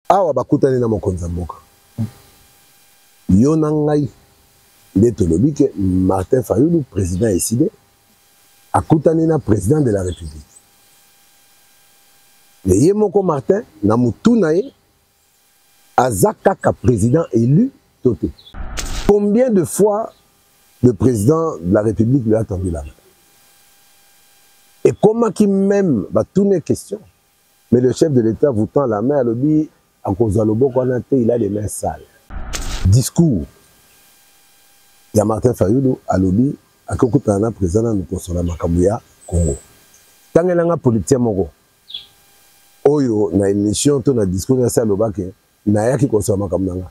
awa bakutani na mokonzi ya mboka yo na ngai nde tolobi ke Martin Fayulu président décidé akutani na président de la République mais ye moko Martin na mutu na ye aza kaka président élu toté. Combien de fois le président de la République lui a tendu la main? Et comment qui même va tourner question? Mais le chef de l'État vous tend la main à l'obi, à cause de l'obo qu'on a il a les mains sales. Discours. Il y a Martin Fayulu à l'obi, à Kokutana, président de Konsola Makabuya, Congo. Tant qu'il y a un politicien mongo, oyo na émission, ton discours na sa lobake, na ya ki Konsola Makabuya.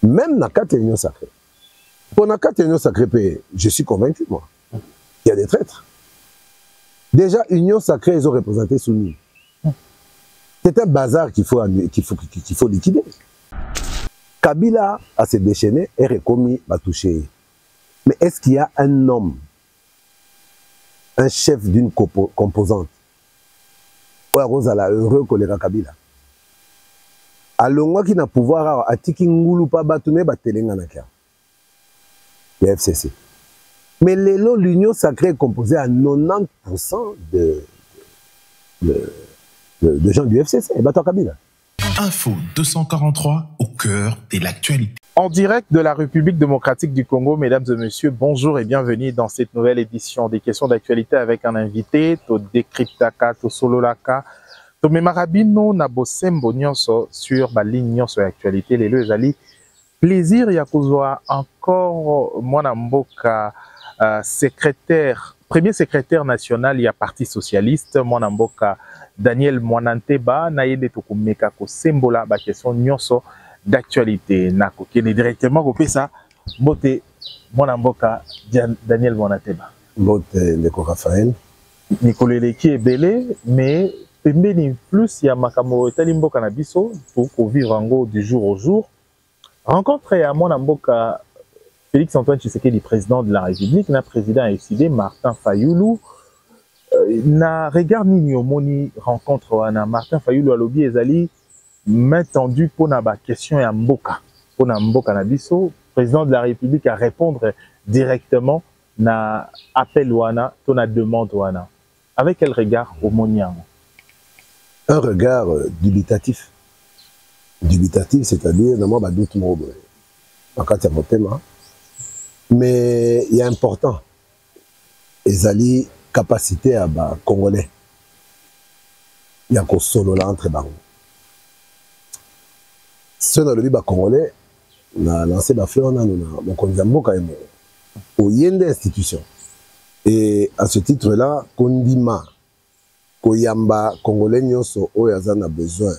Même dans la Union sacrée. Pour la Union sacrée, je suis convaincu, moi, qu'il y a des traîtres. Déjà, Union sacrée, ils ont représenté Souni. C'est un bazar qu'il faut liquider. Kabila a se déchaîné et recommis à toucher. Mais est-ce qu'il y a un homme, un chef d'une composante, ou à Rosala, heureux choléra Kabila? Alongwa qui n'a pouvoir à tiki ngulu pa batune batelenga na kia. Le FCC. Mais l'union sacrée est composée à 90% de gens du FCC. Et Bato Kabila. Info 243 au cœur de l'actualité. En direct de la République démocratique du Congo, mesdames et messieurs, bonjour et bienvenue dans cette nouvelle édition des questions d'actualité avec un invité, To Décryptaka, To Sololaka. Mais marabino na bosembo nyonso sur la ligne nyonso actualité les deux ali plaisir ya kozwa encore mwana mboka premier secrétaire national ya parti socialiste mwana mboka Daniel Mwananteba na yede tokumeka ko sembola ba question nyonso d'actualité na kokene directement ko pesa mbote mwana mboka Daniel Mwananteba mbote ndeko Raphaël Nicolele qui est belé mais pembeni plus ya makambo etali mboka na biso pour vivre en du jour au jour. Rencontre à mwana mboka Félix Antoine Tshisekedi, président de la République, na président décidé Martin Fayulu na regard nini omoni rencontre wana Martin Fayulu alobi ezali main tendue pour na ba question ya mboka pour na mboka na biso président de la République à répondre directement na appel wana to na demande wana avec quel regard omoni yango? Un regard dubitatif. Dubitatif, c'est-à-dire, non, bah, doute mon mais il y a important. Ezali capacité à bah, Congolais. Il y a un solo là entre bango. Ce dans le liba Congolais, on a lancé la fleur, on a mon condambo quand même au yende institution. Et à ce titre-là, Kondima. Koyamba Congolais nyonso oyo azana besoin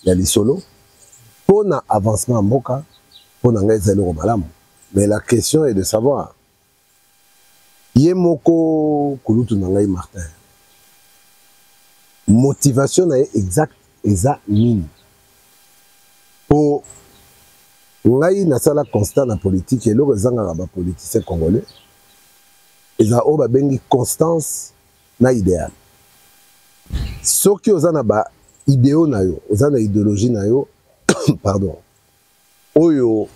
ya lisolo pour na avancement mboka pour na ngai zelo malamu. Mais la question est de savoir yemoko kulutu na ngai Martin motivation na exact eza nini pour ngai na sala constat na politique et loko zanga ba politicien congolais eza o ba bengi constance na idéal. Soki ozana ba idéo na yo, ozana idéologie na yo, pardon, oyo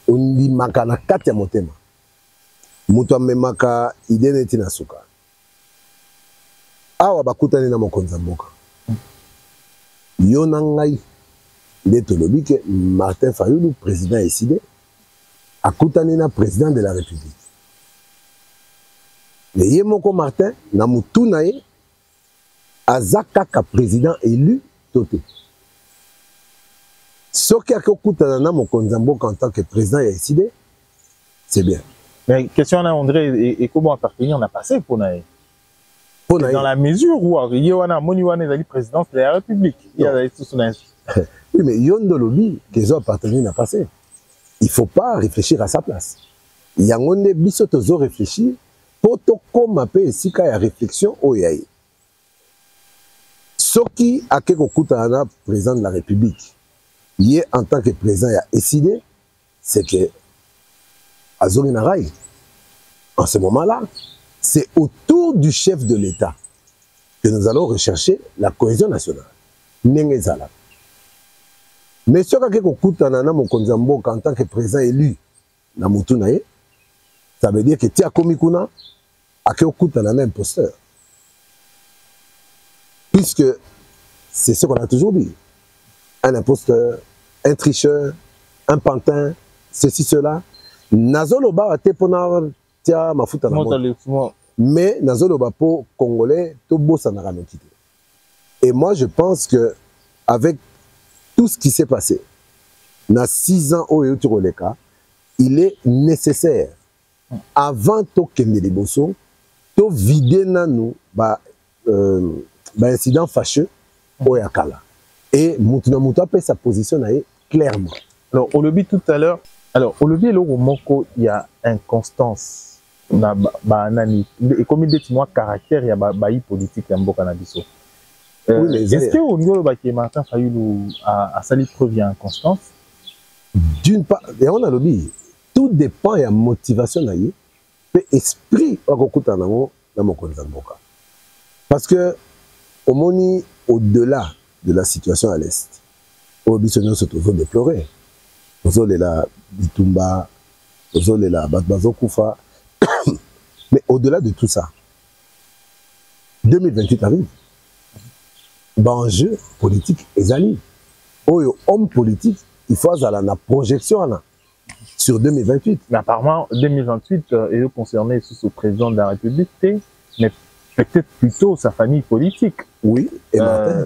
ondimaka na kati ya motema, mutu amemaka idée neti na suka. Awa bakutani na mokonzi ya mboka. Yo na ngai nde tolobi ke Martin Fayulu, président décidé, akutani na président de la République. Mais ye moko Martin, na mutu na ye, Azakaka président élu toté. Ce qui a coûté na mokonzi mboka en tant que président a décidé, c'est bien. Mais question à André et comment appartenir n'a passé pour naï. Dans la mesure où Yoana Moniwane est président de la République, il y a tout son oui, mais Yondo Lobby, qu'ils ont appartenu n'a passé. Il ne faut pas réfléchir à sa place. Il y a un bisotozo réfléchir pour tout comme un peu ici qu'il y a réflexion au yaï. Ce qui a quelque président de la République, hier en tant que président, il a décidé, c'est que Azori Narai, en ce moment-là, c'est autour du chef de l'État que nous allons rechercher la cohésion nationale. Nengezala. Mais ce qui est na mokonzi mboka en tant que président élu na mutu na ye, ça veut dire que tia komikuna ake okutana na imposteur. Puisque c'est ce qu'on a toujours dit. Un imposteur, un tricheur, un pantin, ceci, cela. Nazoloba ate pona tia mafuta na moto. Mais Nazoloba po congolais to bossa na ranokite. Et moi je pense que avec tout ce qui s'est passé, dans 6 ans au Yoturoleka, il est nécessaire, avant de kende de bosso, de vider nous incident fâcheux au Yakala. Et Moutuna Mouta peut sa position clairement. Alors, au lobby tout à l'heure, il y a inconstance. Et comme il dit, caractère, il y a baï politique, il y a un cannabis. Est-ce que au niveau de Martin Fayulu a sali preuve d'inconstance? D'une part, et on a lobby, tout dépend de la motivation de l'esprit de parce que au-delà de la situation à l'Est, au Bissonio se trouve déplorer. Nous avons la Bitumba, nous avons la Batbazo Koufa. Mais au-delà de tout ça, 2028 arrive. Enjeu politique et amis. Homme politique, il faut avoir la projection là, sur 2028. Mais apparemment, 2028 est concerné sous le président de la République, mais peut-être plutôt sa famille politique. Oui, et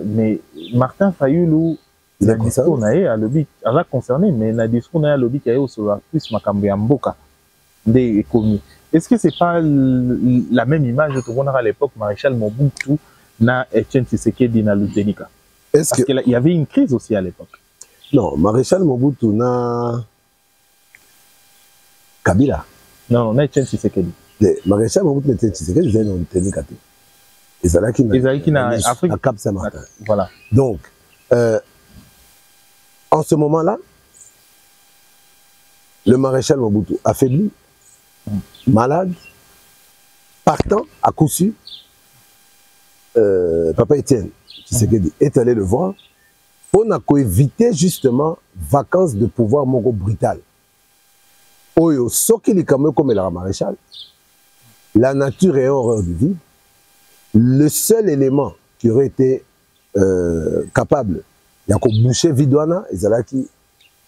mais Martin Fayulu, il a concerné à lobby, elle a concerné, mais il a discours à lobby qui a eu sur la plus Makambo Mboka des commis. Est-ce que c'est pas la même image que on a à l'époque Maréchal Mobutu na Etienne Tshisekedi na Lutenika? Parce qu'il y avait une crise aussi à l'époque. Non, Maréchal Mobutu na Kabila. Non, na Etienne Tshisekedi. Maréchal Mobutu na Etienne Tshisekedi, ils ont Lutenika. Et ça là qui na Afrique à Cap Saint-Martin. Voilà. Donc en ce moment-là, le Maréchal Mobutu affaibli, malade, partant à coup sûr, Papa Etienne Tshisekedi est allé le voir pour éviter justement vacances de pouvoir mongo brutal. Oyo soki likame comme la maréchal, la nature est horreur du vide. Le seul élément qui aurait été capable de boucher Vidouana, ils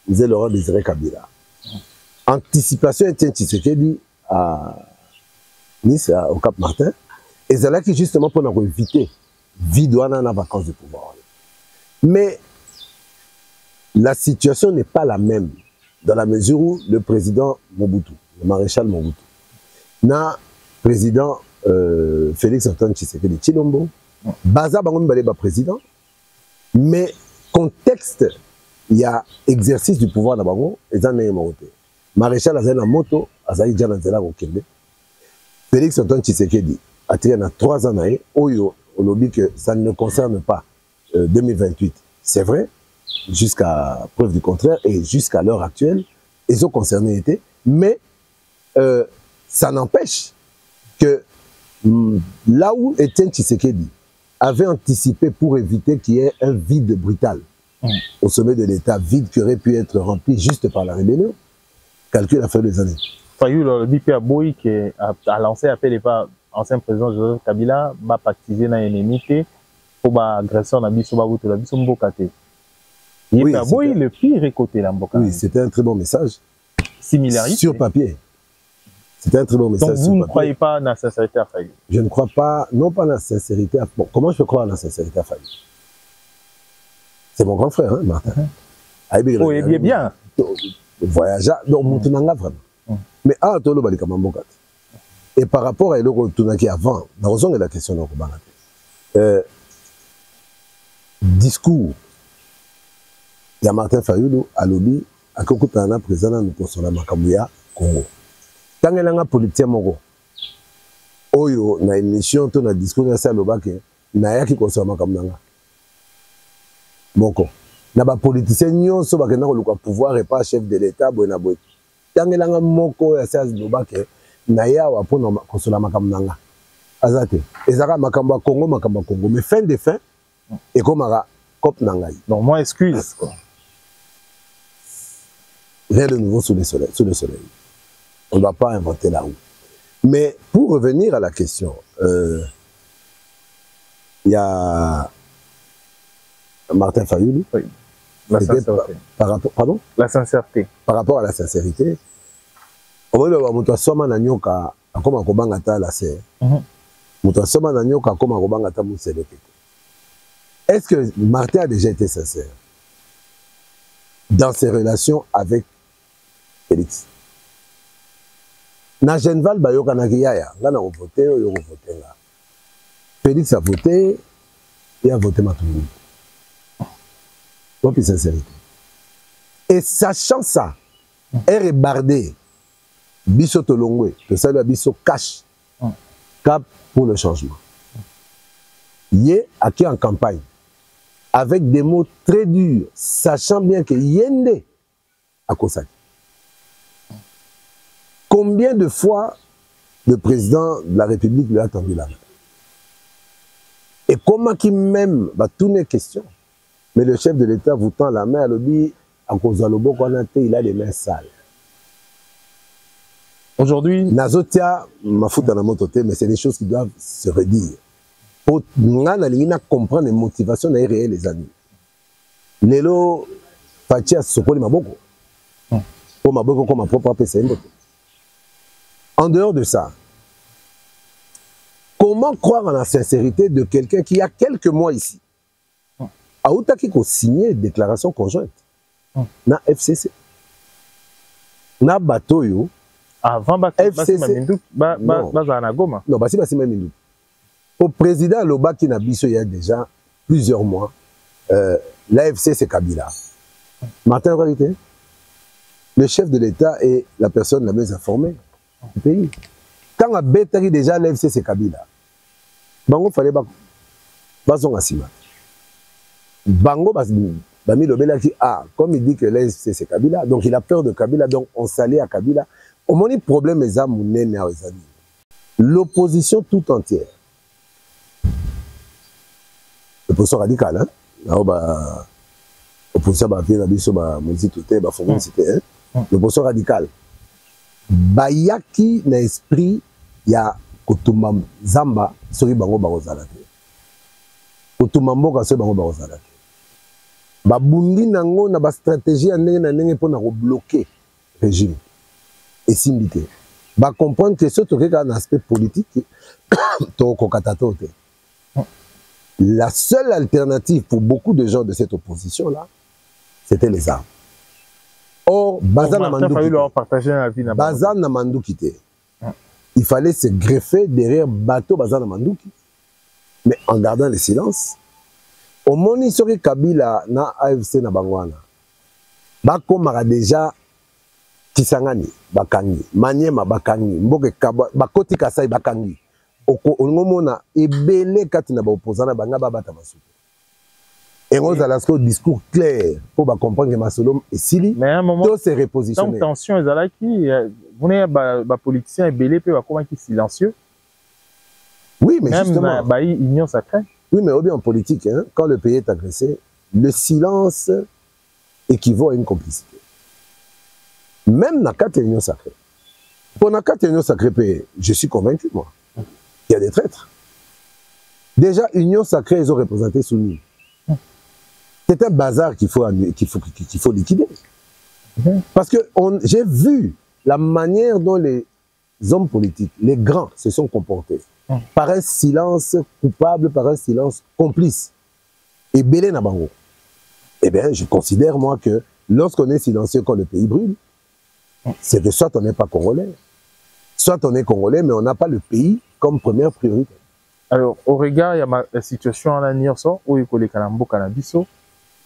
disaient Laurent Désiré Kabila. Anticipation Etienne Tshisekedi à Nice, au Cap Martin, et c'est là qui justement pour éviter Vidouana dans vacances de pouvoir. Mais la situation n'est pas la même dans la mesure où le président Mobutu, le maréchal Mobutu, n'a président Félix Antoine Tshisekedi Tshilombo, Baza Bangomi Baleba président, mais contexte, il y a exercice du pouvoir d'Abango, et ça n'est pas maréchal Azana Moto, Azaï Djana Zela Okende, Félix Antoine Tshisekedi a tiré dans 3 ans, Oyo, on lobby que ça ne concerne pas 2028. C'est vrai, jusqu'à preuve du contraire, et jusqu'à l'heure actuelle, ils ont concerné été, mais ça n'empêche que là où Etienne Tshisekedi avait anticipé pour éviter qu'il y ait un vide brutal au sommet de l'État, vide qui aurait pu être rempli juste par la rébellion, calcul a fait des années. Fayulu, le BP Aboui qui a lancé appel par ancien président Joseph Kabila, va pactiser dans l'ennemi pour agresser la biso babuto la biso mbokate. Oui, le pire côté la mbokate. Oui, c'était un très bon message. Similarité. Sur papier. C'était un très bon message. Donc vous ne croyez pas dans la sincérité à Fayulu? Je ne crois pas, non pas dans la sincérité à... Bon, comment je peux croire dans la sincérité à Fayulu? C'est mon grand frère, hein, Martin. Oh, il est bien. Voyageur, donc Moutounanga vraiment. Mais à Tolo Balikama Mbokate. Et par rapport à l'Euro Tunaki avant, dans raison de la question de discours, il y a Martin Fayulu à lobby, à Kokutana, président de Konsola Makambuya, Congo. Tant qu'il y a un politicien Mogo, Oyo, na émission, ton discours, na Salobake, na yaki Konsola Makambuya. Moko. Na ba politicien nyonso ba kena ko pouvoir et pas chef de l'État, boena boy. Tant qu'il y a un moko ya Salobake, na yawa pona Konsola Makambuya. Azate. Ezaka Makamba Congo, mais fin de fin, et comme Kop Nangai. Donc, moi, excuse, quoi. Rien de nouveau sous le soleil. On ne doit pas inventer la roue. Mais pour revenir à la question, il y a Martin Fayoulou. Oui. La sincérité. Pardon? La sincérité. Par rapport à la sincérité, on va dire soma na nyoka akoma kobanga ta la se. Muto soma na nyoka akoma kobanga ta museleke. Est-ce que Martin a déjà été sincère dans ses relations avec Félix? Na Genval bayoka na kiyaya, nga na voté, yo voté nga. Félix a voté, il a voté Matoumou. Puis sincérité. Et sachant ça, est rebardé, biso tolongwe, que ça doit biso cash, cap pour le changement. Yé a qui en campagne, avec des mots très durs, sachant bien que Yende a Kosaki. Combien de fois le président de la République lui a tendu la main? Et comment qu'il même va tourner question? Mais le chef de l'État vous tend la main à l'objet, à cause de l'objet qu'on a été, il a les mains sales. Aujourd'hui, Nazotia, ma faute dans la mototé, mais c'est des choses qui doivent se redire. Pour nous comprendre les motivations des réels les amis. Lelo, Fatia Sokoli Maboko. Pour Maboko comme ma propre PCM. En dehors de ça, comment croire en la sincérité de quelqu'un qui, il y a quelques mois ici, a Outaki qui a signé une déclaration conjointe na FCC. Na Batoyo. Avant FCC. Non, Basi Mamindou. Au président Loba qui n'a biso il y a déjà plusieurs mois, l'AFC c'est Kabila. Martin Réalité, le chef de l'État est la personne la mieux informée du pays. Quand on a bétari déjà l'AFC c'est Kabila, Bango fallait Bazon Asima. Bango Bami Lobela qui comme il dit que l'AFC c'est Kabila, donc il a peur de Kabila, donc on s'allie à Kabila. Au moins le problème est à l'opposition tout entière. L'opposition radicale, hein? L'opposition l'opposition radicale. Bayaki na esprit ya Kutuma Zamba sori bango barozalate. Kutuma mboka sori bango barozalate. Babundi nango na ba stratégie ya ndenge na ndenge pour na bloquer régime. Et simbité. Ba comprendre que ce truc a un aspect politique la seule alternative pour beaucoup de gens de cette opposition là, c'était les armes. Or, Bazan Namandou quitté. Il fallait se greffer derrière bateau Bazan Namandou. Mais en gardant le silence, au moni sori Kabila na AFC na Bangwana. Bakomara déjà Kisangani bakangi, Maniema bakangi, Mboke Kaba bakoti Kasai bakangi. Ongomona ebele kati na ba opposant banga babata masuku. Et on a un discours clair pour comprendre que Masolom est sili. Mais à un moment, tout se repositionner. Donc tension est qui vous n'avez pas politicien ebele peut comment qui silencieux. Oui, mais même justement. Bah union sacrée. Oui, mais bien en politique, hein, quand le pays est agressé, le silence équivaut à une complicité. Même dans la carte union sacrée. Pour la carte union sacrée, je suis convaincu, moi. Il y a des traîtres. Déjà, Union Sacrée, ils ont représenté Souni. C'est un bazar qu'il faut liquider. Parce que j'ai vu la manière dont les hommes politiques, les grands, se sont comportés. Par un silence coupable, par un silence complice. Et Belé Nabango. Eh bien, je considère, moi, que lorsqu'on est silencieux quand le pays brûle, c'est que soit on n'est pas congolais, soit on est congolais, mais on n'a pas le pays comme première priorité. Alors, au regard, il y a la situation en Nirso, où il y a les Kalambo Kanabiso,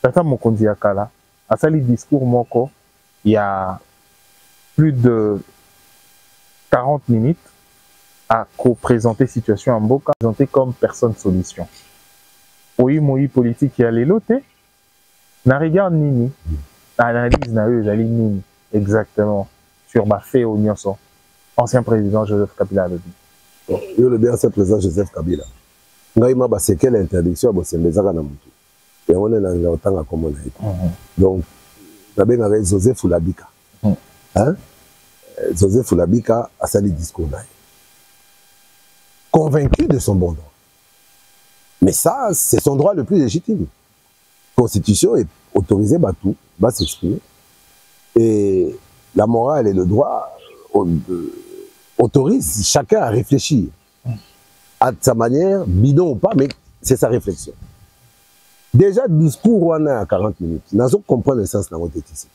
Tata Mokondi Akala, à ça, le discours Moko, il y a plus de 40 minutes à présenter la situation en Mboka, présenter comme personne solution. Oui, moi, politique, il y a les lotés, n'a regard Nini, analyse n'a eu, Nini, exactement, sur ma fait au Nirso, ancien président Joseph Kabila le dit. Yo le bien ancien président Joseph Kabila. Ngaïma ba c'est quelle interdiction bo sembezaka na mutu. Et on est dans le temps comme on a été. Donc d'abord avec Joseph Oulabika. Hein? Joseph Oulabika a sali discours. Convaincu de son bon droit. Mais ça, c'est son droit le plus légitime. La Constitution est autorisée, tout va s'exprimer. Et la morale et le droit autorisent chacun à réfléchir. À sa manière, bidon ou pas, mais c'est sa réflexion. Déjà, le discours on a à 40 minutes. Nous avons compris le sens de notre éthique.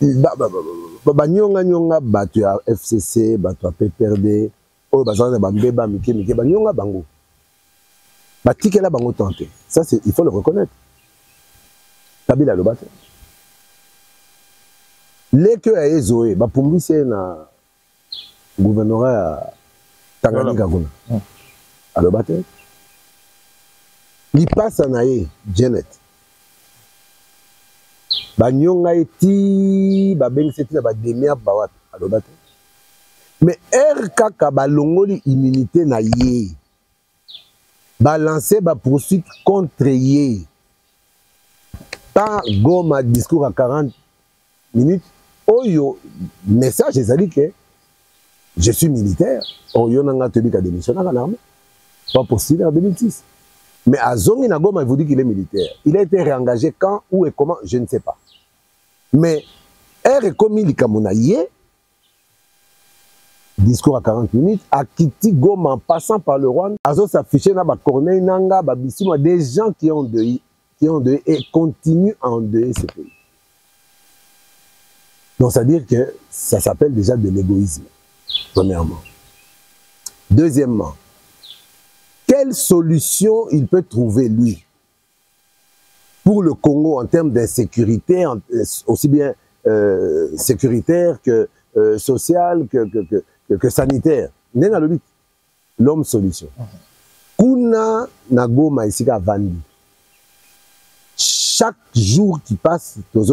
Nyonga batu ya FCC, batu ya PPRD, oh bazana bambeba mike nyonga bango. Batikela bango tante. Ça c'est il faut le reconnaître. Kabila le bate. Les que a ezoé, ba pumbise na gouvernorat Tanganyika kuna. A le bate. Li passe nae Janet. Banyonga eti babengisi na bademia bawat alobate. Mais RKK balongoli immunité na ye. Balancer ba poursuite contre ye. Pas Goma discours à 40 minutes. Oyo message ezali que je suis militaire. Oyo nanga teli ka démissionner à l'armée. Pas possible en 2006. Mais à Zongi Nagoma, il vous dit qu'il est militaire. Il a été réengagé quand, où et comment, je ne sais pas. Mais R est commis l'Ikamunaye, discours à 40 minutes, à Kiti Goma en passant par le Rwanda, Azo s'afficher dans Corneille Nanga, Babissima, des gens qui ont endeuillé et continuent à endeuiller ce pays. Donc, c'est-à-dire que ça s'appelle déjà de l'égoïsme, premièrement. Deuxièmement, quelle solution il peut trouver, lui, pour le Congo en termes d'insécurité, aussi bien sécuritaire que social, que sanitaire? L'homme solution. Kuna Nagoma ici à Vandi. Chaque jour qui passe, on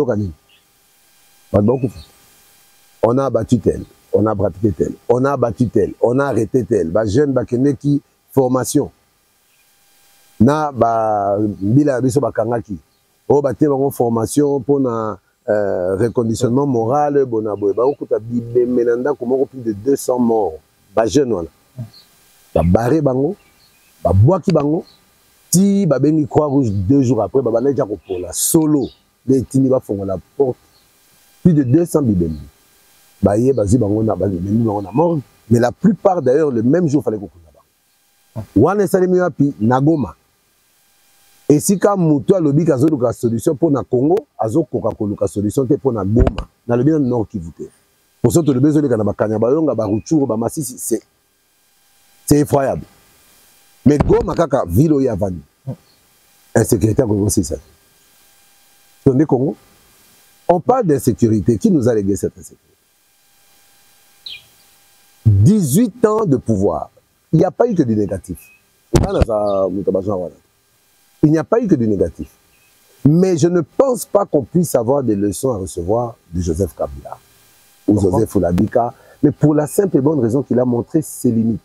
a abattu tel, on a pratiqué tel, on a abattu tel, on a arrêté tel. Jeune qui formation. Na bila biso bakangaki. O ba te bango formation pour na reconditionnement moral bona boy. Ba okuta bibe menanda komoko plus de 200 morts. Ba jeune wana. Ba barré bango, ba boaki bango. Ti ba bengi Croix-Rouge 2 jours après ba bana ja ko pola solo. Les tini ba fonga la porte. Plus de 200 bibe. Ba ye bazi bango na ba bibe bango na mort. Mais la plupart d'ailleurs le même jour fallait qu'on wana salemi wapi Nagoma. Et si quand mutu alobi ka zoluka solution pour na Congo, azokoka koluka solution te pour na Goma. Na lobi na Nord Kivu te. Pour ça to le besoin de kana bakanya bayonga ba Rutshuru ba Masisi c'est effroyable. Mais Goma kaka ville ya vani. Insécurité Congo c'est ça. Dans le Congo, on parle d'insécurité. Qui nous a légué cette insécurité? 18 ans de pouvoir. Il n'y a pas eu que du négatif. Il n'y a pas eu que du négatif. Mais je ne pense pas qu'on puisse avoir des leçons à recevoir de Joseph Kabila ou Joseph Oulabika, mais pour la simple et bonne raison qu'il a montré ses limites.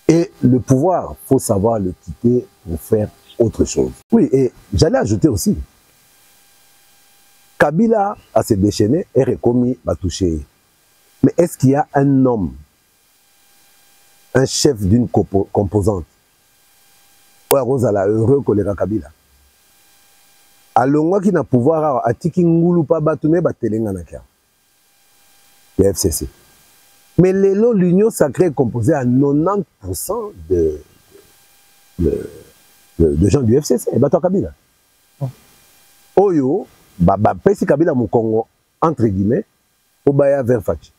Et le pouvoir, il faut savoir le quitter pour faire autre chose. Oui, et j'allais ajouter aussi, Kabila a se déchaîné et recommis à toucher. Mais est-ce qu'il y a un homme, un chef d'une composante, ouais, Rosala, heureux collègue Kabila. Alors, qui n'a pouvoir à Tiki Ngoulou pas batouné, batelenga na kia. Le FCC. Mais l'Union sacrée est composée à 90% de gens du FCC. Et bateau Kabila. Oyo, pesi Kabila mon Congo, entre guillemets, au baya vers Fachi.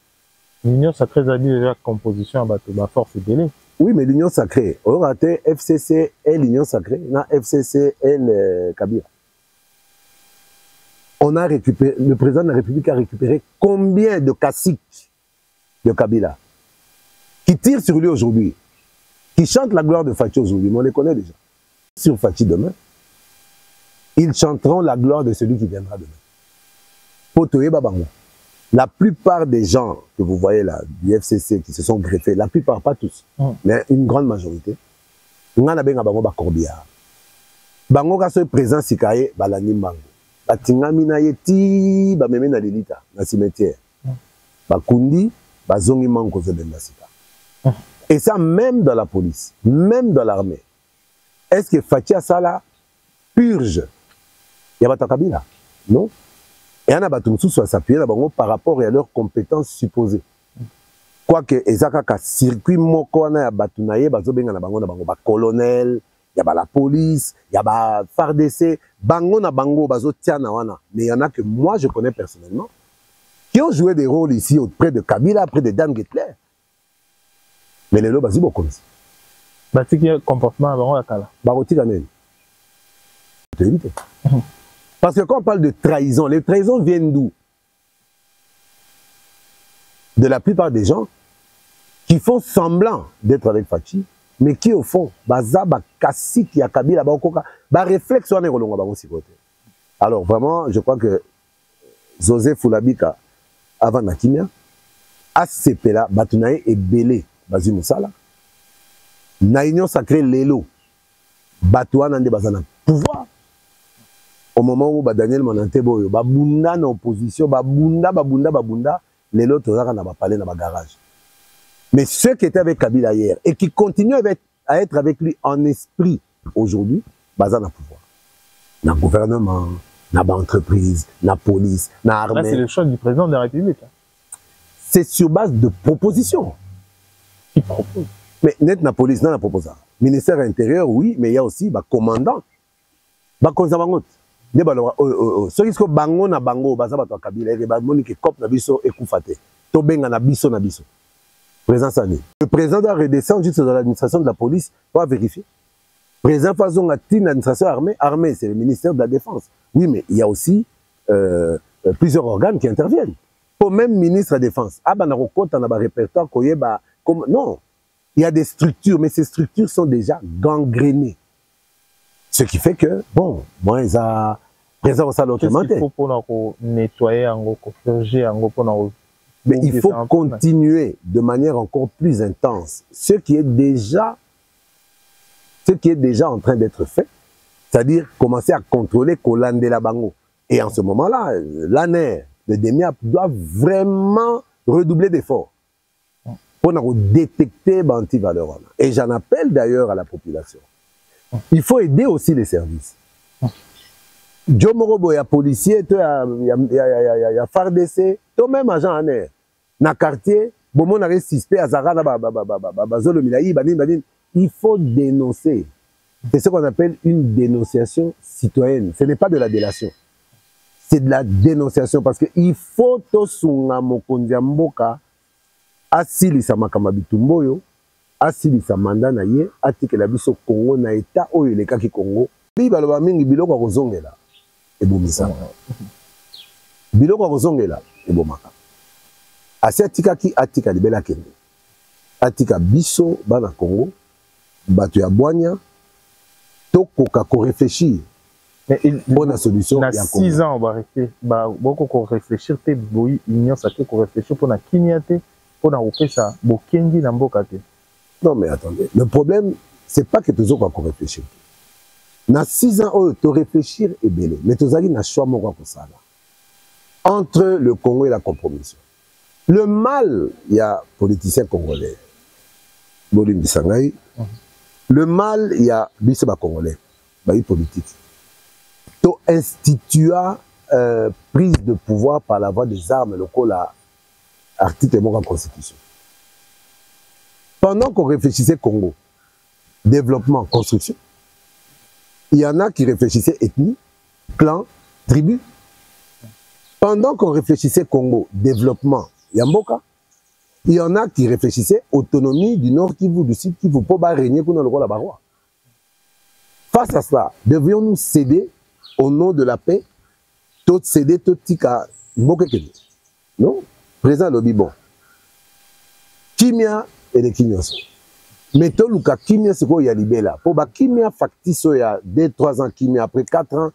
L'Union sacrée a dit déjà composition à la force délai. Oui, mais l'Union sacrée, on a été FCC et l'Union sacrée, na FCC et le Kabila. On a récupéré, le président de la République a récupéré combien de caciques de Kabila qui tirent sur lui aujourd'hui, qui chantent la gloire de Fachi aujourd'hui, mais on les connaît déjà. Sur Fachi demain, ils chanteront la gloire de celui qui viendra demain. Potoye Babango. La plupart des gens que vous voyez là, du FCC, qui se sont greffés, la plupart, pas tous, mais une grande majorité, on a benga bango ba Corbière. Bango ka se présent sikaye balani mango. batingami na yeti bameme na lilita na cimetière bakundi bazongi manko zobenda sika. Et ça même dans la police, même dans l'armée. Est-ce que Fatia Sala purge Yabata Kabila? Non. Et on a battu sur s'appuyer par rapport à leurs compétences supposées. Quoique ezaka ka circuit moko na ya batunaye bazobenga na bango colonel, y a la police, y a FARDC, bango na bango bazotia na wana. Mais il y en a que moi je connais personnellement qui ont joué des rôles ici auprès de Kabila, auprès de Dan Getler. Mais les lots basi beaucoup comme ça. Batiki comportement bango ya kala. Baroti kanen. Parce que quand on parle de trahison, les trahisons viennent d'où? De la plupart des gens qui font semblant d'être avec Fachi, mais qui au fond, baza bakasi qui a Kabila bakoka, ba réflexe wana kolonga bango sikote. Alors vraiment, je crois que Joseph Fulabika avant Nakimia a sepela batunaye et belé bazi musala. Na union sacrée lelo batouana nde bazana pouvoir. Au moment où Daniel Monantebo babunda na opposition, babunda lelo tozaka na bapalais na bagarage. Mais ceux qui étaient avec Kabila hier et qui continuent à être avec lui en esprit aujourd'hui, bazana pouvoir. Na gouvernement, na entreprise, na police, na armée. Là c'est le choix du président de la République. C'est sur base de propositions. Qui propose? Mais net na police, na proposant. Ministère intérieur, oui, mais il y a aussi bah commandant, bah conservateur. Ne balora ceux qui sont bango na bango baza bato Kabila et ba monique cop na biso ekufate. To benga na biso na biso. Présence année. Le président doit redescendre juste dans l'administration de la police pour vérifier. Président faisons l'administration armée, c'est le ministère de la Défense. Oui, mais il y a aussi plusieurs organes qui interviennent. Pour même ministre de la Défense, ah ben na rokota na ba répertoire koyeba comme non. Il y a des structures, mais ces structures sont déjà gangrénées. Ce qui fait que, bon, moi, ils ont présent au salon. Qu'est-ce qu'il faut pour nettoyer, pour purger, pour... Mais il faut continuer de manière encore plus intense. Ce qui est déjà en train d'être fait, c'est-à-dire commencer à contrôler Kolande la Bango. Et en ce moment-là, l'ANER, le DEMIAP, doit vraiment redoubler d'efforts pour détecter l'antivaleur. Et j'en appelle d'ailleurs à la population. Il faut aider aussi les services. Joe Morobo, il y a policier, il y a FARDC, toi même agent en air. Dans le quartier, il faut dénoncer. C'est ce qu'on appelle une dénonciation citoyenne. Ce n'est pas de la délation. C'est de la dénonciation parce qu'il faut tout sunga mokondiamboka asilisa makamabitumboyo. Asilisa manda na ye atikela biso Congo na état oyo lekaki Congo bi baloba mingi biloko kozongela ebomisa biloko kozongela ebomaka asi atika libela kende atika biso bana Congo bato ya bwanya tokoka ko réfléchir bonne solution ya Congo. 6 ans on va rester beaucoup ko réfléchir te boyi union ça ko réfléchir pour na kinyate pour na opesa bokendi na mboka te. Non, mais attendez. Le problème, c'est pas que tu as réfléchir. Dans 6 ans, tu réfléchir est belé. Mais tu as un choix entre le Congo et la compromission. Le mal, il y a politiciens congolais. Le mal, il y a Bisseba congolais. Il politique. Tu institues prise de pouvoir par la voie des armes, le col à article de la Constitution. Pendant qu'on réfléchissait Congo, développement, construction, il y en a qui réfléchissaient ethnie, clan, tribu. Pendant qu'on réfléchissait Congo, développement, Yamboka, il y en a qui réfléchissaient autonomie du Nord Kivu, du Sud Kivu, pour pas régner pour le roi la barrois. Face à cela, devions-nous céder au nom de la paix, tout céder, tout tika, Mbokekele. Non? Président Lobi, bon. Kimia et les Kimia. Mais tout le cas, Kimia, c'est quoi il y a libella. Pour ba Kimia factice, il y a 2-3 ans Kimia, après 4 ans,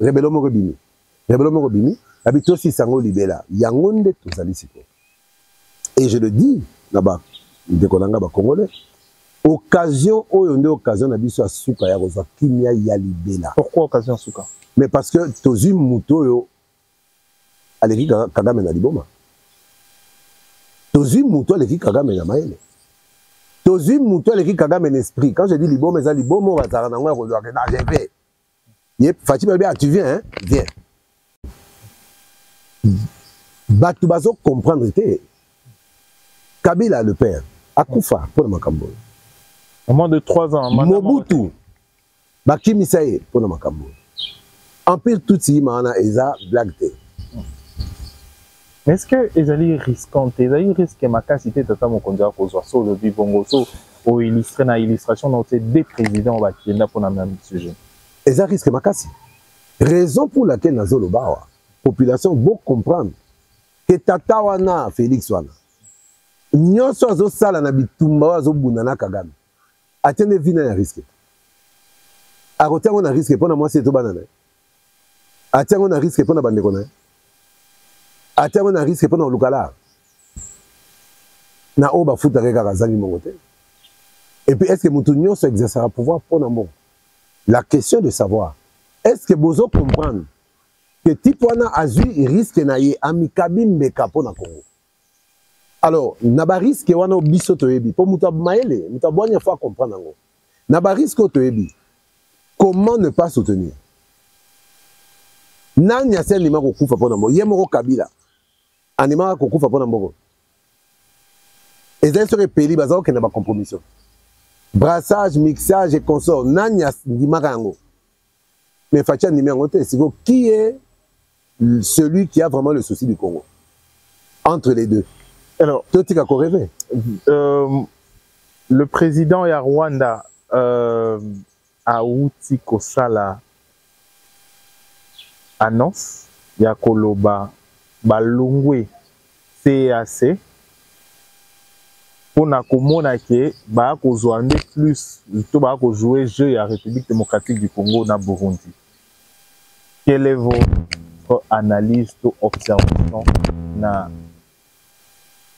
Rebello Morobini. Rebello Morobini, habite aussi Sango libella. Yangonde, tout ça, et je le dis, là-bas, Congolais, occasion oyo nde occasion na biso asuka ya kozwa kimia ya libela. Pourquoi occasion suka? Mais parce que tozwi mutu oyo aleki Kagame na liboma. Tozwi mutu aleki Kagame na mayele. Tozwi mutu aleki Kagame na esprit. Quand je dis liboma, eza liboma oyo azala nango ya kozwa na je vais. Yep, Fatima Bébé, tu viens, hein? Viens. Bato bazo comprendre que Kabila le père akufa pour le makambo. Au moins de 3 ans. Mobutu bakimisaye pour le makambo. Empire Tutsi mana eza blague te. Est-ce que ezali risquante, ezali risque makasité tata mokonza kozwa so le bibongo so o illustrer na illustration dans ces deux présidents ba kienda pour na même sujet. Eza risque makasi. Raison pour laquelle nazolo bawa population beau comprendre que tata wana Félix wana nyonso azo sala na bitumba azo bunda na Kagame atende vina ya risque. Akotiango na risque pona mwasi to banana. Atiango na risque pona bandeko na. Atiango na risque pona lukala. Na oba futa kaka kazali mongote. Et puis est-ce que mutu nyonso exercera pouvoir pona mo? La question de savoir est-ce que bozo comprendre que Tipwana azui risque na ye amikabi mbeka pona Congo. Alors, naba risque wana biso toyebi po muta maele, muta boanya fois comprendre ngo. Naba risque toyebi. Comment ne pas soutenir? Nanya se anima kokufa pona mo, ye moko Kabila. Anima kokufa pona moko. Ezali sur pays bazao ke na ba compromission. Brassage, mixage et consort, nanya ndimaka yango. Mais Fatia numéro 1, c'est qui est celui qui a vraiment le souci du Congo entre les deux? Alors, le président ya Rwanda Auti Kosala annonce ya koloba balungwe CAC pour na komona ke ba kozwa nde plus to ba ko jouer jeu ya République démocratique du Congo na Burundi. Quelle est votre analyse ou observation na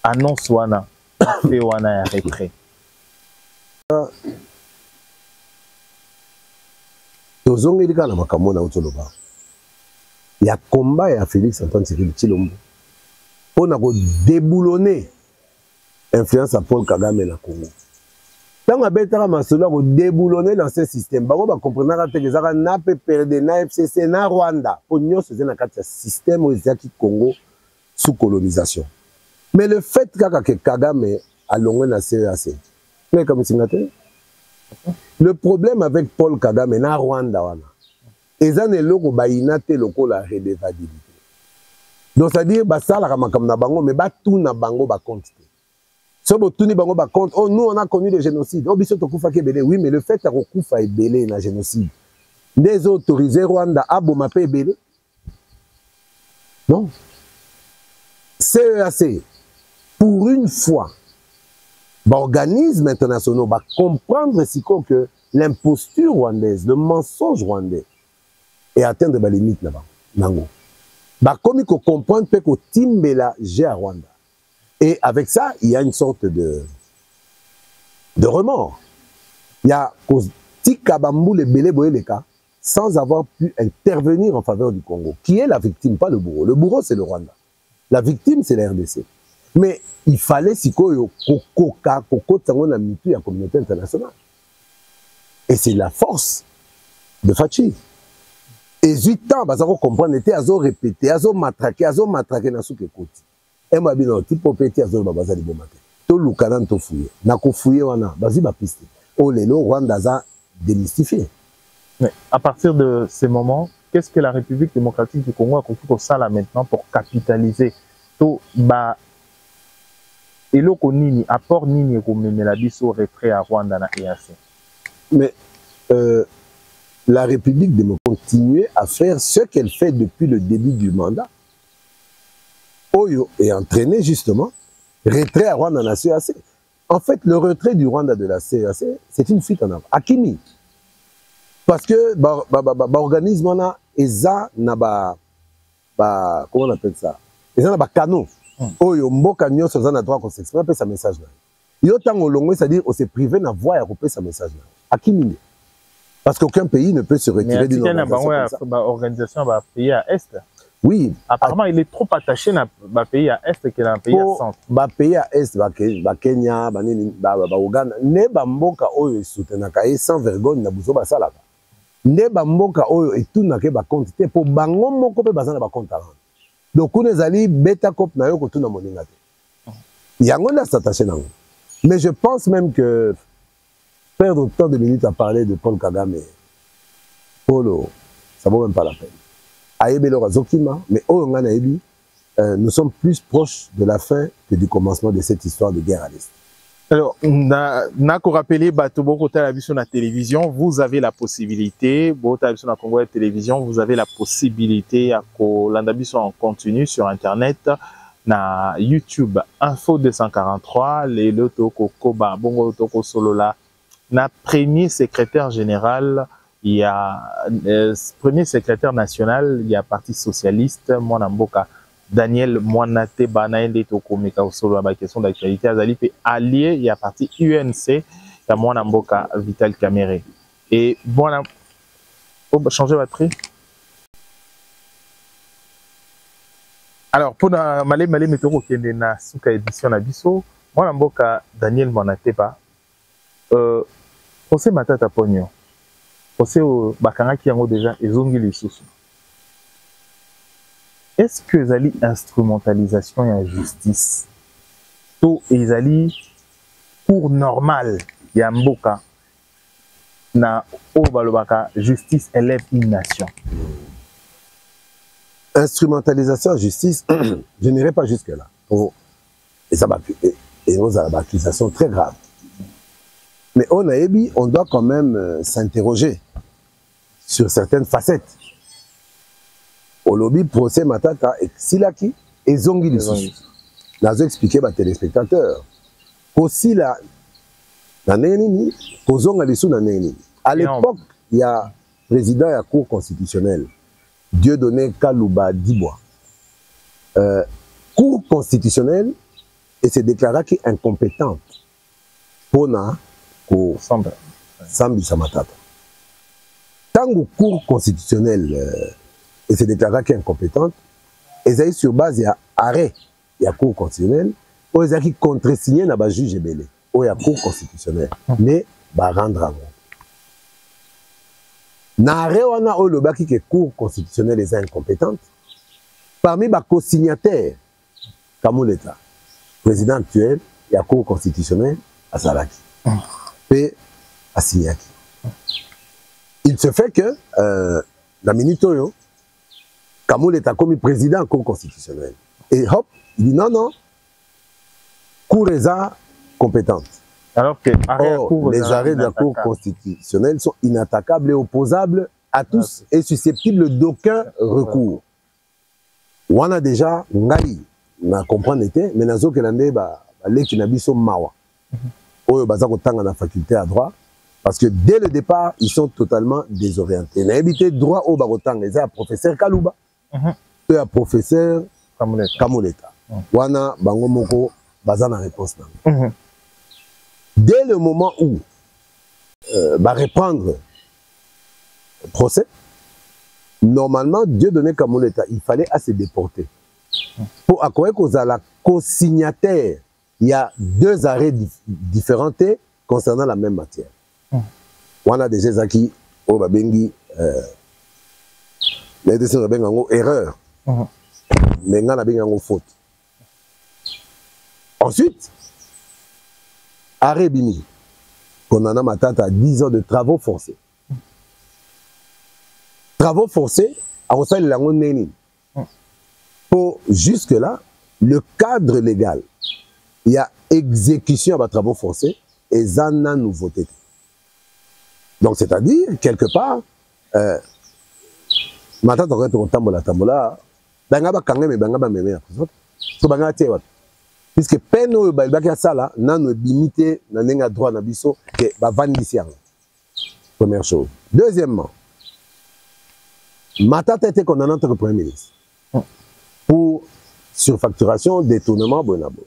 annonce wana fait wana ya retrait? Tozongeli kana makambo na utoloba. Ya combat ya Félix Antoine Tshisekedi Tshilombo pona ko déboulonner influence à Paul Kagame na Congo. Tant que betara masolo ko déboulonner l'ancien système, bango ba comprendre que ezaka na PPRD na FCC na Rwanda po nyonso zena kati ya système ozaki Congo sous colonisation. Mais le fait que Kagame a longé na CEAC, le problème avec Paul Kagame na Rwanda wana, ezan eloko bayinate loko la redevabilité. Donc c'est-à-dire basala kamakam na bango mais ba tout na bango ba compte. So bo tout ni bango ba compte. Oh nous on a connu le génocide. Oh biso to kufa kebele. Oui mais le fait que kufa ebele na génocide. Des autorisés Rwanda aboma pe ebele. Non. CEAC pour une fois organismes internationaux va comprendre que l'imposture rwandaise, le mensonge rwandais est atteindre les limites là-bas. Bah, comme il faut comprendre que Timbela j'ai à Rwanda. Et avec ça, il y a une sorte de remords. Il y a Tikabambou le Belé Boeleka sans avoir pu intervenir en faveur du Congo. Qui est la victime? Pas le bourreau. Le bourreau, c'est le Rwanda. La victime, c'est la RDC. Mais il fallait sikoyo kokotango na mitu ya communauté internationale. Et c'est la force de Fachi. Et 8 ans, bazako comprendre, était azo répété, azo matraqué na souke koti. Et moi, bino, tipo pété azo babazali bomate. To lukanan to fouye. Na ko fouye wana, bazi ba piste. Oh lelo, Rwanda za démystifié. Mais à partir de ces moments, qu'est-ce que la République démocratique du Congo a compris pour ça là maintenant pour capitaliser tout ba eloko nini apport nini ko memela biso retrait à Rwanda na EAC? Mais la République démocratique continue à faire ce qu'elle fait depuis le début du mandat. Oyo est entraîné justement retrait à Rwanda na CEAC. En fait, le retrait du Rwanda de la CEAC, c'est une fuite en avant. Akimi. Parce que l'organisme on a eza na comment on appelle ça? Eza na ba canon. Oyo mboka nyonso za na droit qu'on s'exprime, pe sa message là. Yo tango longo, c'est-à-dire on s'est privé na voix et repère sa message là. À qui mine? Parce qu'aucun pays ne peut se retirer d'une organisation comme ça. Organisation va pays à Est. Oui. Apparemment, il est trop attaché à un pays à Est que dans un pays à Centre. Ba pays à Est, ba Kenya, ba Ouganda, ne ba mboka oyo soutenaka et sans vergogne na buzo basala. Ne ba mboka oyo etunaka ba compte te po bango moko pe bazana ba compte. Donc on les ali beta cop na yo ko tuna moninga te. Yango na s'attacher nango. Mais je pense même que perdre autant de minutes à parler de Paul Kagame, Polo, ça vaut même pas la peine. Aïbelo Razokima, mais nous sommes plus proches de la fin que du commencement de cette histoire de guerre à l'Est. Alors, n'a qu'à rappeler, sur la télévision, vous avez la possibilité, sur la Congo télévision, vous avez la possibilité à l'andabison en continu sur Internet, na YouTube Info 243, les Lotoko Koba, Bongo Lotoko Solola, na premier secrétaire général, il y a premier secrétaire national, il y a Parti socialiste, Mwanamboka, Daniel Mwanate Banaende Toko Meka Solo, la question d'actualité, Azali fait allié, il y a Parti UNC, il y a Mwanamboka Vital Kamere. Et bon, on va changer la batterie. Alors, pour Malé Metoro qui est na Souka édition na biso, Mwanamboka Daniel Mwanate Ba, Ose Matata Pogno. Ose Bakanga qui yango déjà ezongi les sous. Est-ce que zali instrumentalisation et injustice to ezali cours normal ya mboka na obalobaka justice élève une nation? Instrumentalisation en justice, je n'irai pas jusque là. Et ça va et on a accusation très grave. Mais on doit quand même s'interroger sur certaines facettes. Au lobby procès Matata et Silaki et Zongi Lissu. Nous expliqué aux téléspectateurs. Aussi là, à l'époque, il y a président de la Cour constitutionnelle, Dieudonné Kalouba Dibois. Cour constitutionnelle et s'est déclaré incompétente pour Sambi Samatata. Tant que Cour constitutionnelle et s'est déclaré incompétente, ils ont sur base de arrêt de la Cour constitutionnelle, ils ont contre-signé dans le juge Ebele, ou la Cour constitutionnelle, mais ils rendre à vous. Dans l'arrêt, on a le baki que la Cour constitutionnelle est incompétente. Parmi les co-signataires, comme l'État, président actuel, il y a la Cour constitutionnelle à Salaki, et à Signaki. Il se fait que la minute où Kamoul est commis président de la Cour constitutionnelle. Et hop, il dit non, Cour est compétente. Alors que les arrêts de la Cour constitutionnelle sont inattaquables et opposables à tous et susceptibles d'aucun recours. On a déjà, na comprendre était, mais nazo kelande leki na biso mawa. Oyo baza kotanga na faculté à droit. Parce que dès le départ, ils sont totalement désorientés. N'a habité droit au Barotang, ils ont professeur Kalouba, et un professeur Kamoleta. Wana bango moko baza na réponse. Dès le moment où va reprendre le procès, normalement, Dieu donnait Kamoleta, il fallait à se déporter. Pour accorder qu'aux la co-signataire, il y a deux arrêts différents concernant la même matière. On a déjà Zaki, au Babengi, erreur. Mais on a bien faute. Ensuite, arrêt Bini, qu'on en a Matata à 10 ans de travaux forcés. Travaux forcés, à Rossal Langon Néni. Pour jusque-là, le cadre légal, il y a exécution à travaux forcés et zana nouveauté. Donc, c'est-à-dire, quelque part, Matata aurait été au tambola, bangaba kangé, mais bangaba mémé. So bangaba tiewa. Puisque peine au balbaki sala, nan limité, nan droit na biso, que ba vandisian. Première chose. Deuxièmement, Matata était condamné en tant que Premier ministre pour surfacturation, détournement, bonabo.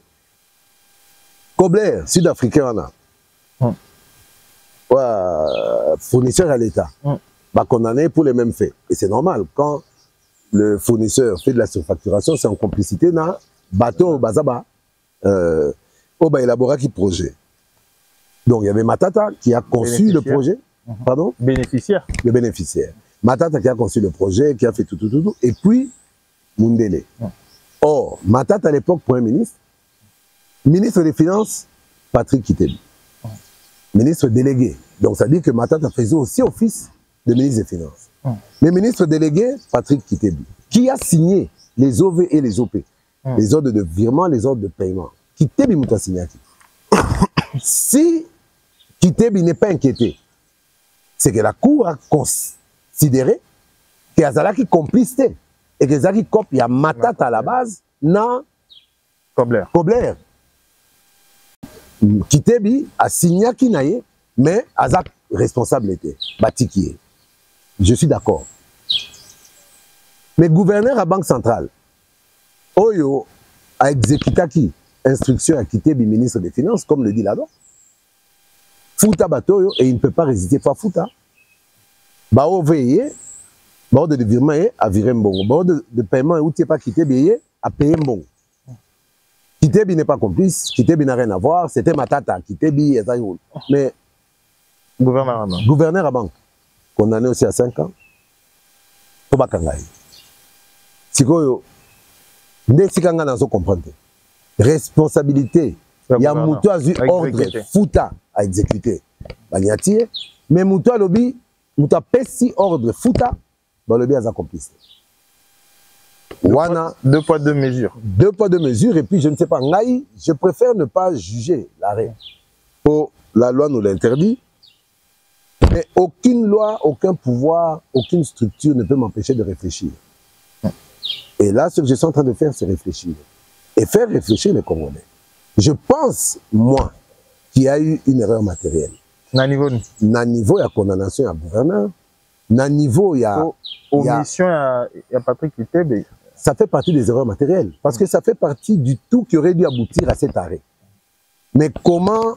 Kobler, sud-africain, fournisseur à l'État, condamné pour les mêmes faits. Et c'est normal, quand le fournisseur fait de la surfacturation, c'est en complicité dans bateau Bazaba, élaboré qui projet. Donc il y avait Matata qui a conçu le projet. Pardon? Bénéficiaire. Le bénéficiaire. Matata qui a conçu le projet, qui a fait tout. Et puis, Mundele. Or, Matata à l'époque, Premier ministre, ministre des Finances, Patrick Kitebi. Ministre délégué. Donc ça dit que Matata faisait aussi office de ministre des Finances. Le ministre délégué, Patrick Kitebi, qui a signé les OV et les OP, les ordres de virement, les ordres de paiement. Kitebi Mouta Signaki. Si Kitebi n'est pas inquiété, c'est que la Cour a considéré que Azalaki complicité et que Azalaki copie à Matata à la base, non Kobler. Kitebi a signé Kinaye, mais Azak responsable était Batikié. Je suis d'accord. Mais gouverneur à Banque centrale, Oyo a exécuté qui instruction à Kitebi, ministre des Finances, comme le dit là-bas. Fouta Batoyo, et il ne peut pas résister pas Fouta. Bao veillé, bao de virement à virer mbongo. Bao de paiement où tu n'es pas Kitebi à payer mbongo. Kitebi n'est pas complice, Kitebi n'a rien à voir, c'était Matata, Kitebi et Zayoul. Mais gouverneur à banque, condamné aussi à 5 ans, Toba Kangaï. Sikoyo, dès que Kanga n'a pas compris. Responsabilité, il y a Moutou a eu ordre, Fouta à exécuter. Mais Moutou a lobby, Moutou a pessi ordre, Fouta, le lobby a complice. Deux poids, deux mesures. Deux poids, deux mesures, et puis je ne sais pas, je préfère ne pas juger l'arrêt. La loi nous l'interdit, mais aucune loi, aucun pouvoir, aucune structure ne peut m'empêcher de réfléchir. Et là, ce que je suis en train de faire, c'est réfléchir. Et faire réfléchir les Congolais. Je pense, moi, qu'il y a eu une erreur matérielle. Na niveau, il y a condamnation à gouverneur. Na niveau, il y a... Omission à Patrick Kitebi. Ça fait partie des erreurs matérielles. Parce que ça fait partie du tout qui aurait dû aboutir à cet arrêt. Mais comment...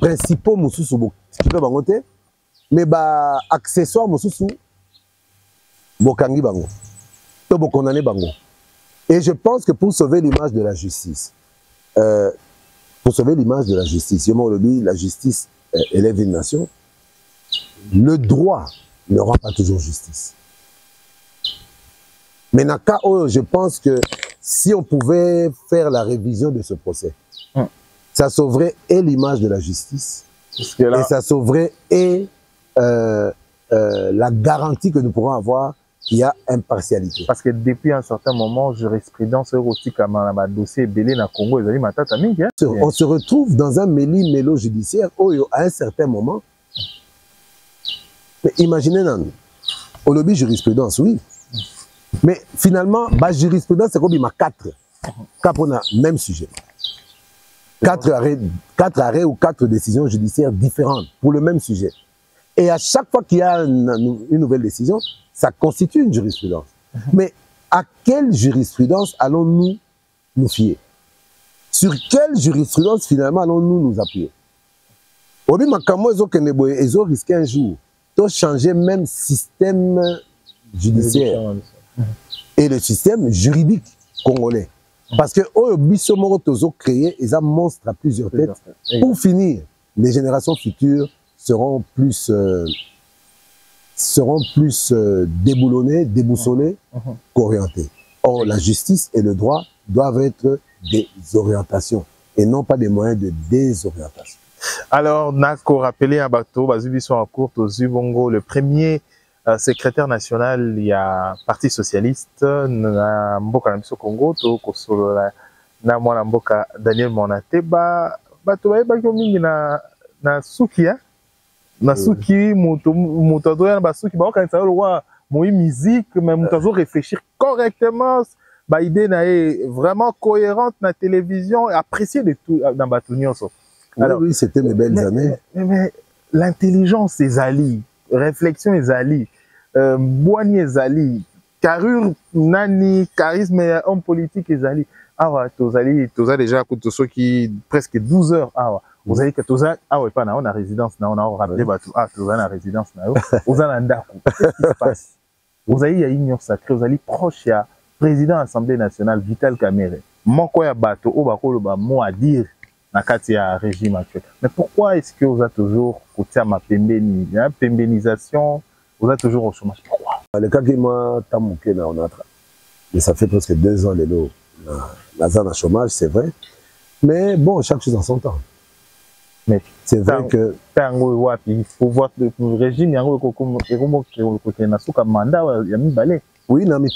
principaux Moussoussou, ce qui peut bangoter, mais accessoires Moussoussou, Bokangi Bango. Tobo condamné Bango. Et je pense que pour sauver l'image de la justice, la justice élève une nation, le droit ne rend pas toujours justice. Mais Naka, je pense que si on pouvait faire la révision de ce procès, ça sauverait et l'image de la justice, et ça sauverait et la garantie que nous pourrons avoir qu'il y a impartialité. Parce que depuis un certain moment, jurisprudence aussi comme un dossier belé na Congo, on se retrouve dans un méli-mélo judiciaire où à un certain moment, mais imaginez, au lobby jurisprudence, oui, mais finalement, la jurisprudence, c'est comme il y a 4 pour le même sujet. 4 arrêts ou 4 décisions judiciaires différentes pour le même sujet. Et à chaque fois qu'il y a une nouvelle décision, ça constitue une jurisprudence. Mais à quelle jurisprudence allons-nous nous fier? Sur quelle jurisprudence finalement allons-nous nous appuyer? Obi Makamo, ils ont risqué un jour de changer même système judiciaire et le système juridique congolais. Parce que Bisomoro Tozo créé, ils ont monstre à plusieurs têtes. Pour finir, les générations futures seront plus déboulonnés, déboussolés qu'orientés. Or, la justice et le droit doivent être des orientations et non pas des moyens de désorientation. Alors, Nako rappelé un bateau, Bazubiso en cours, Zubongo, le premier secrétaire national, il y a Parti Socialiste, na Mboka Nabiso Congo, Kosolo na Mwana Mboka Daniel Monate, bato bayo mingi na suki, na suki, moutazo ya na suki, baoka nisa wa moi musique, mais moutazo réfléchir correctement, ba idée na vraiment cohérente na télévision, apprécier de tout dans Batunio. Alors, oui, c'était mes belles années. Mais l'intelligence, c'est Zali. Réflexion, c'est Zali. Boigny, c'est Zali. Carrure, Nani, charisme, homme politique, c'est Zali. awa tozali déjà ceux qui presque 12 heures awa vous allez que toza awa pas na on a résidence na on a rappelé batu toza na résidence na yo ozala ndako qu'est-ce qui se passe vous allez ya union sacrée vous allez proche ya président de l'Assemblée nationale Vital Kamerhe moko ya bato o bakolo ba mot à dire na kati ya régime actuel mais pourquoi est-ce que vous avez toujours côté ma pembeni ya pembenisation vous êtes toujours au chômage pourquoi le cas qui moi tamuké na on a mais ça fait presque 2 ans les lots la zone à chômage, c'est vrai. Mais bon, chaque chose en son temps. Mais c'est vrai que... Il faut voir le régime, il y a un mandat, il y a un balai. Oui, mais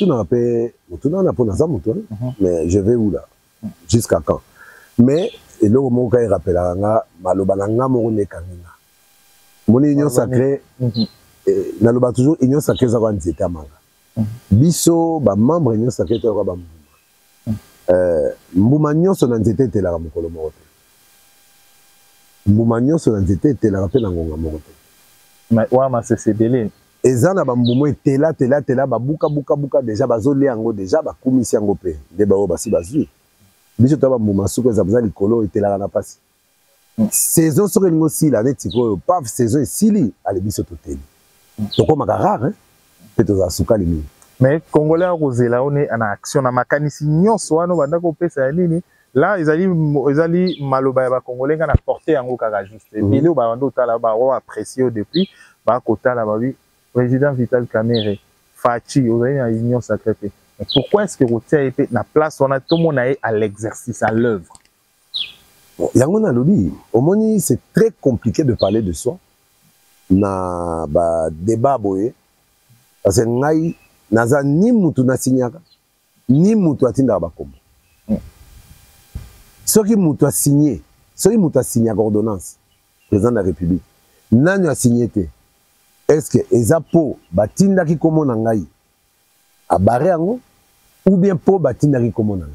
je vais où là? Jusqu'à quand? Mais, et là, mon cas, il rappelle, mon union sacrée, n'a toujours union sacrée, ça va nous aider à manga. Biso, membre union sacrée, ça va nous mbuma nyonso na nzete etelaka mokolo moko te mbuma nyonso na nzete etelaka mpe na ngonga moko te wama sesebele eza na bambuma etela babuka deja bazolia yango deja bakumisi yango mpe nde baoyo basi bazwi biso to bambuma suku eza baza likolo etelaka na pasi saison soki elingi osila neti koyo paf saison esili ale biso toteli tokomaka rare mpe tozala sukali mingi. Mais Congolais Rosela on est en action na makanisi nyonso wana banda ko pesa ya nini là ils allaient maloba ba Congolais na porter yango kaka juste bile ba banda otala ba o apprécier depuis ba kota la ba président Vital Kamerhe Fachi aux union sacrée. Mais pourquoi est-ce que Rotia était na place on a tout le monde à l'exercice à l'œuvre yango na lobi omoni c'est très compliqué de parler de soi na ba débat boye parce que ngai naza ni mutu na signaka ni mutu atinda bakombo soki mutu a signé ordonnance président de la République nani a signé te est-ce que eza po batinda ki komo na ngai a barre yango ou bien po batinda ki komo na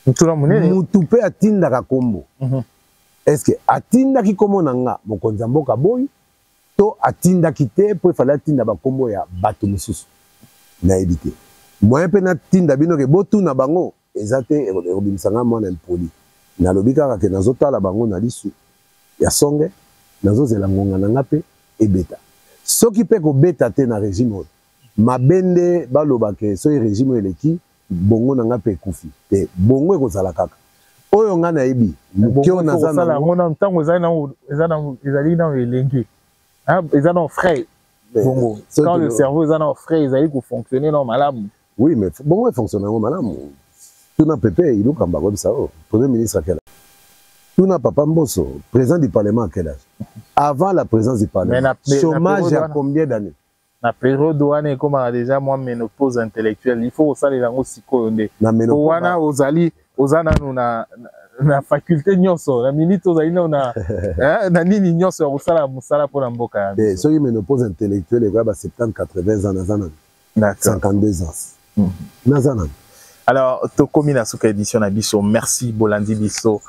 ngai mutu pe atinda ka kombo est-ce que atinda ki komo na nga mokonza mboka boy to atinda kite po fala tinda ba kombo ya bato mususu na ebité moyen pe na tinda bino ke botu na bango ezate erobimisanga mwana impoli na lobika ka ke nazotala bango na lisu ya songe nazozela ngonga na ngape ebeta soki pe ko beta te na régime mabende baloba ke so régime eleki bongo na ngape kufi te bongo ekozala kaka oyo nga na ebi mukyo na zana ngona ntango ezali na elengi ils en ont frais. Bongo. Quand le cerveau est en frais, ils allaient fonctionner normalement. Oui, mais bon, il fonctionne normalement. Tout n'a pas payé, il nous comme ça. Premier ministre à quel âge? Tout n'a pas Mbosso, président du Parlement à quel âge? Avant la présence du Parlement. Chômage à combien d'années? La période douane comme déjà moi ménopause intellectuelle. Il faut ça les langues aussi qu'on na ménopause. Ouana ozali ozana na faculté nyonso na minute ozali na na nini nyonso osala musala pour mboka. Et so ménopause intellectuelle et ba 70 80 ans nazana. 52 ans. Nazana. Alors to komi na suka édition na biso merci Bolandi biso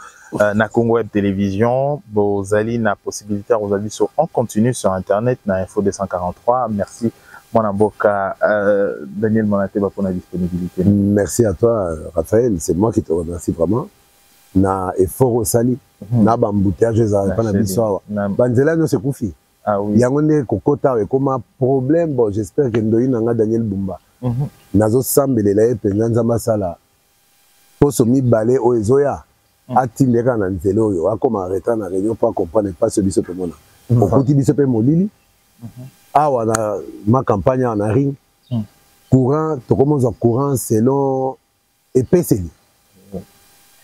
na Congo Web Télévision bozali na possibilité bozali biso en continu sur internet na Info 243 merci mon amboka Daniel Monaté pour la disponibilité. Merci à toi Raphaël, c'est moi qui te remercie vraiment. Na effort au sali na bambouteage za pas na biso banzela no se kufi ah oui yango ne kokota e comme problème bon j'espère que ndoyi nanga Daniel Bumba nazo sambelela e penza nzamba sala poso mi balé o ezoya atindeka na nzelo oyo akoma arrêter na réunion pour comprendre pas ce biso pe mona okuti biso pe molili awa na ma campagne en ring courant to commence courant selon epeseli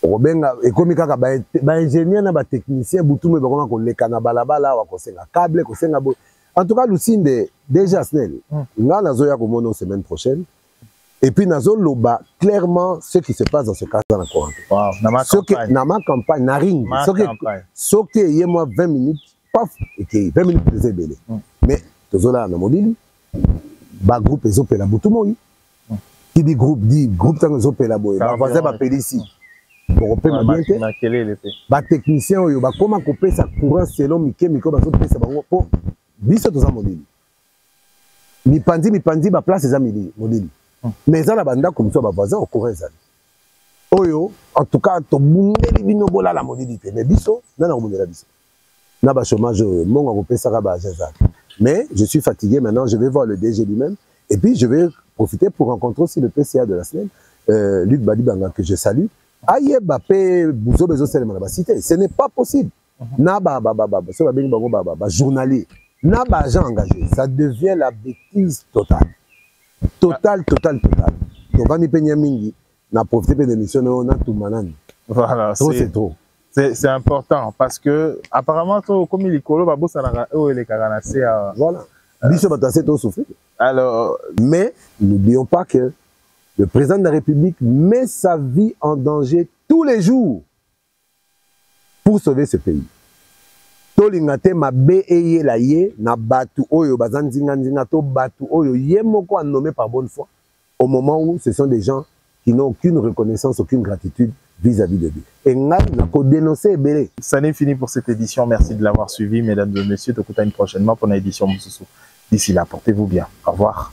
Robenga ekomi kaka ba ingénieur na ba technicien butume bakoma ko leka na balabala wa kosenga câble kosenga bo en tout cas Lucinde déjà snel nga nazo ya ko mono semaine prochaine et puis nazo loba clairement ce qui se passe dans ce cas dans la courant. Wow, na ma campagne na ring ce que y moi 20 minutes paf et que 20 minutes de zébélé mais tozola na modili ba groupe ezopela butumo qui dit groupe tango ezopela boy ba fazer ba pédici bon ba technicien oyo ba koma ko pesa courant selon mikemiko ba so pesa bango po biso toza modili mi pandi ba place eza modili Mais ça la banda comme ça ba voisin au courant ça. Oyo en tout cas to bungeli bino bola la modalité mais biso na bungela biso. Na ba chômage mon on peut ça ba agenda. Mais je suis fatigué maintenant, je vais voir le DG lui-même et puis je vais profiter pour rencontrer aussi le PCA de la semaine Luc Badibanga que je salue. Aïe Bappé Bouzo Bezo Selema ba cité, ce n'est pas possible. Na ba so ba bengi bango ba journalier. Na ba agent engagé, ça devient la bêtise totale. Total. Donc on y peine mingi na profiter de l'émission on a tout manani. Voilà, c'est trop. C'est important parce que apparemment comme il colo ba bossa na les karanase voilà. Biso batase to souffrir. Alors mais n'oublions pas que le président de la République met sa vie en danger tous les jours pour sauver ce pays. Tolingate mabe eye la ye na batu oyo bazanzinga nzinga to batu oyo ye moko a nommé par bonne foi au moment où ce sont des gens qui n'ont aucune reconnaissance, aucune gratitude vis-à-vis de lui. Et ngai na ko dénoncer belé. Ça n'est fini pour cette édition. Merci de l'avoir suivi mesdames et messieurs. Tokutani prochainement pour une édition Moussousou. D'ici là, portez-vous bien. Au revoir.